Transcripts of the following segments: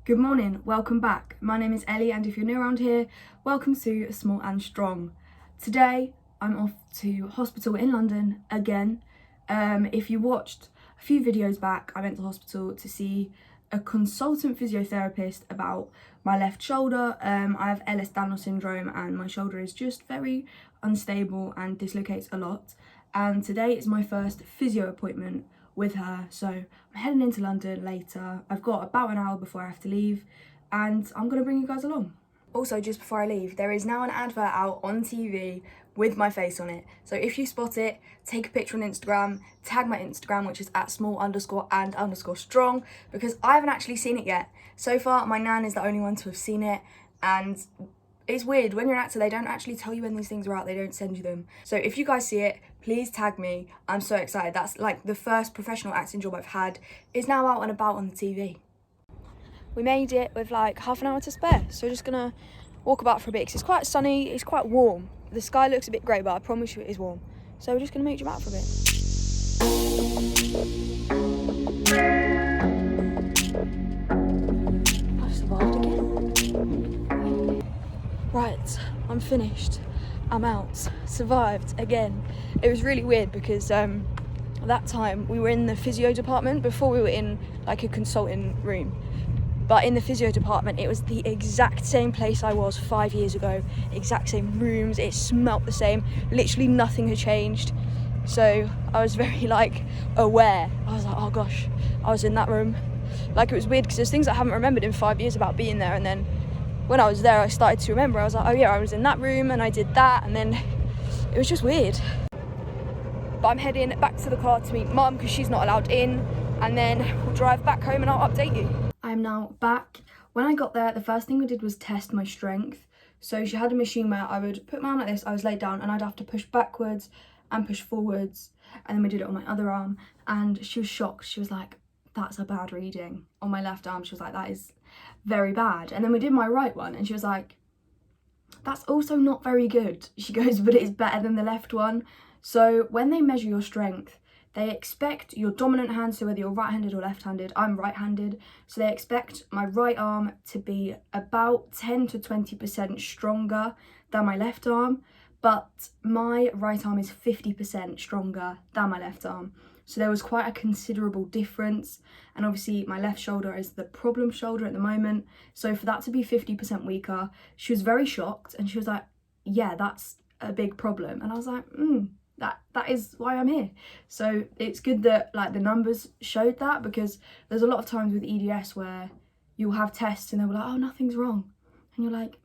Good morning, welcome back. My name is Ellie and if you're new around here, welcome to Small and Strong. Today I'm off to hospital in London again. If you watched a few videos back, I went to hospital to see a consultant physiotherapist about my left shoulder. I have Ehlers Danlos syndrome and my shoulder is just very unstable and dislocates a lot. And today is my first physio appointment with her, so I'm heading into London later. I've got about an hour before I have to leave and I'm gonna bring you guys along. Also, just before I leave, there is now an advert out on TV with my face on it, so if you spot it, take a picture on Instagram, tag my Instagram, which is at small_and_strong, because I haven't actually seen it yet. So far my nan is the only one to have seen it, and it's weird, when you're an actor they don't actually tell you when these things are out, they don't send you them. So if you guys see it, please tag me. I'm so excited. That's like the first professional acting job I've had is now out and about on the TV. We made it with like half an hour to spare, so we're just gonna walk about for a bit because it's quite sunny, it's quite warm. The sky looks a bit grey, but I promise you it is warm. So we're just gonna mooch about for a bit. I've survived again. Right, I'm finished. I'm out. Survived again. It was really weird because that time we were in the physio department before we were in like a consulting room. But in the physio department, it was the exact same place I was 5 years ago. Exact same rooms, it smelt the same. Literally nothing had changed. So I was very like aware. I was like, oh gosh, I was in that room. Like it was weird because there's things I haven't remembered in 5 years about being there, and then when I was there, I started to remember. I was like, oh yeah, I was in that room and I did that, and then it was just weird. But I'm heading back to the car to meet Mum because she's not allowed in, and then we'll drive back home and I'll update you. I'm now back. When I got there, the first thing we did was test my strength. So she had a machine where I would put my arm like this, I was laid down, and I'd have to push backwards and push forwards, and then we did it on my other arm, and she was shocked. She was like, that's a bad reading. On my left arm, she was like, that is very bad. And then we did my right one and she was like, that's also not very good. She goes, but it's better than the left one. So when they measure your strength, they expect your dominant hand, so whether you're right-handed or left-handed, I'm right-handed, so they expect my right arm to be about 10 to 20% stronger than my left arm, but my right arm is 50% stronger than my left arm. So there was quite a considerable difference, and obviously my left shoulder is the problem shoulder at the moment, so for that to be 50% weaker, she was very shocked and she was like, yeah, that's a big problem. And I was like, that is why I'm here. So it's good that like the numbers showed that, because there's a lot of times with EDS where you'll have tests and they'll be like, oh, nothing's wrong, and you're like,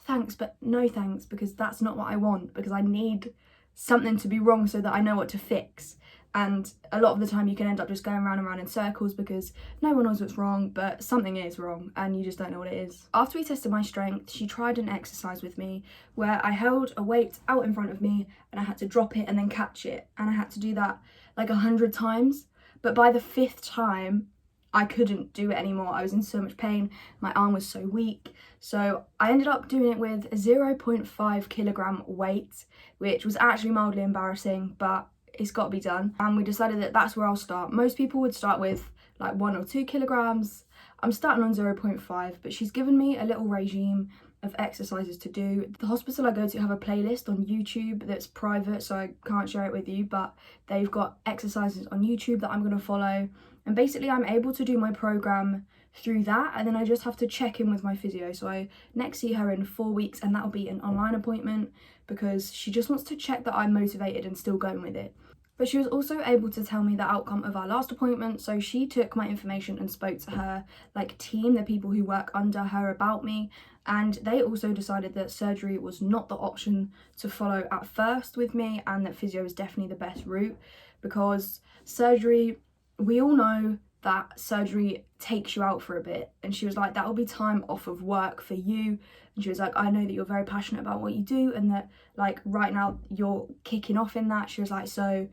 thanks, but no thanks, because that's not what I want, because I need something to be wrong so that I know what to fix. And a lot of the time you can end up just going round and round in circles because no one knows what's wrong, but something is wrong and you just don't know what it is. After we tested my strength, she tried an exercise with me where I held a weight out in front of me and I had to drop it and then catch it, and I had to do that like 100 times, but by the 5th time I couldn't do it anymore. I was in so much pain, my arm was so weak, so I ended up doing it with a 0.5 kilogram weight, which was actually mildly embarrassing, but it's got to be done. And we decided that that's where I'll start. Most people would start with like 1 or 2 kilograms. I'm starting on 0.5, but she's given me a little regime of exercises to do. The hospital I go to have a playlist on YouTube that's private, so I can't share it with you, but they've got exercises on YouTube that I'm going to follow. And basically I'm able to do my program through that, and then I just have to check in with my physio. So I next see her in 4 weeks, and that'll be an online appointment because she just wants to check that I'm motivated and still going with it. But she was also able to tell me the outcome of our last appointment, so she took my information and spoke to her like team, the people who work under her, about me, and they also decided that surgery was not the option to follow at first with me, and that physio is definitely the best route, because surgery, we all know that surgery takes you out for a bit. And she was like, that will be time off of work for you. And she was like, I know that you're very passionate about what you do and that like right now you're kicking off in that. She was like, so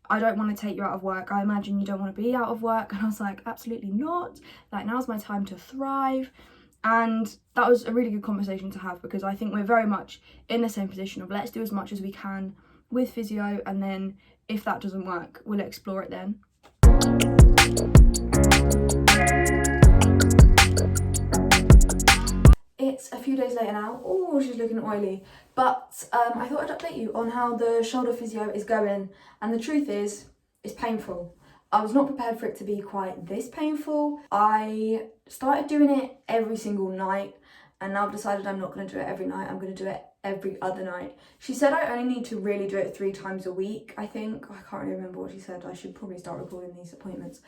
I don't want to take you out of work. I imagine you don't want to be out of work. And I was like, absolutely not. Like, now's my time to thrive. And that was a really good conversation to have, because I think we're very much in the same position of let's do as much as we can with physio, and then if that doesn't work, we'll explore it then. later now. Oh, she's looking oily. But I thought I'd update you on how the shoulder physio is going. And the truth is, it's painful. I was not prepared for it to be quite this painful. I started doing it every single night, and now I've decided I'm not going to do it every night. I'm going to do it every other night. She said I only need to really do it 3 times a week, I think. I can't really remember what she said. I should probably start recording these appointments.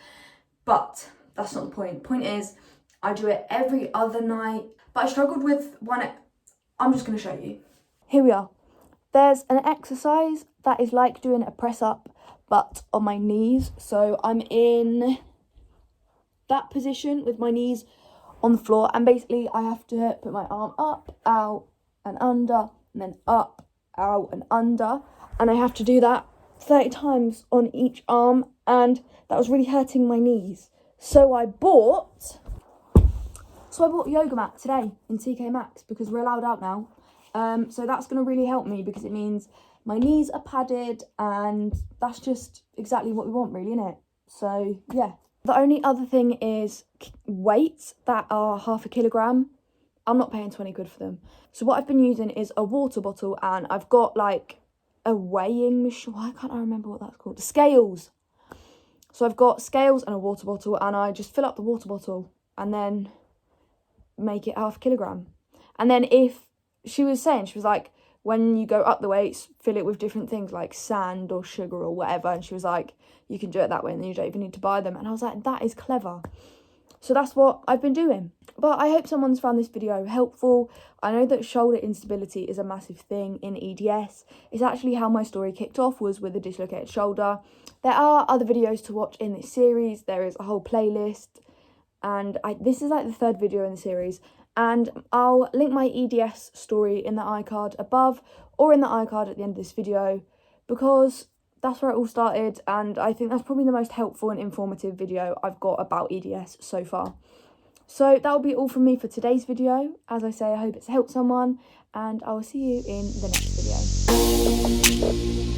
But that's not the point. Point is, I do it every other night. But I struggled with one. I'm just going to show you. Here we are. There's an exercise that is like doing a press up, but on my knees. So I'm in that position with my knees on the floor, and basically I have to put my arm up, out and under, and then up, out and under, and I have to do that 30 times on each arm, and that was really hurting my knees. So I bought a yoga mat today in TK Maxx because we're allowed out now. So that's going to really help me because it means my knees are padded, and that's just exactly what we want, really, innit? So, yeah. The only other thing is weights that are 0.5 kilogram. I'm not paying 20 quid for them. So what I've been using is a water bottle, and I've got like a weighing machine. Why can't I remember what that's called? Scales. So I've got scales and a water bottle, and I just fill up the water bottle and then make it 0.5 kilogram. And then she was like, when you go up the weights, fill it with different things like sand or sugar or whatever. And she was like, you can do it that way and then you don't even need to buy them. And I was like, that is clever. So that's what I've been doing. But I hope someone's found this video helpful. I know that shoulder instability is a massive thing in EDS. It's actually how my story kicked off, was with a dislocated shoulder. There are other videos to watch in this series. There is a whole playlist. And this is like the 3rd video in the series. And I'll link my EDS story in the iCard above or in the iCard at the end of this video, because that's where it all started, and I think that's probably the most helpful and informative video I've got about EDS so far. So that will be all from me for today's video. As I say, I hope it's helped someone, and I will see you in the next video.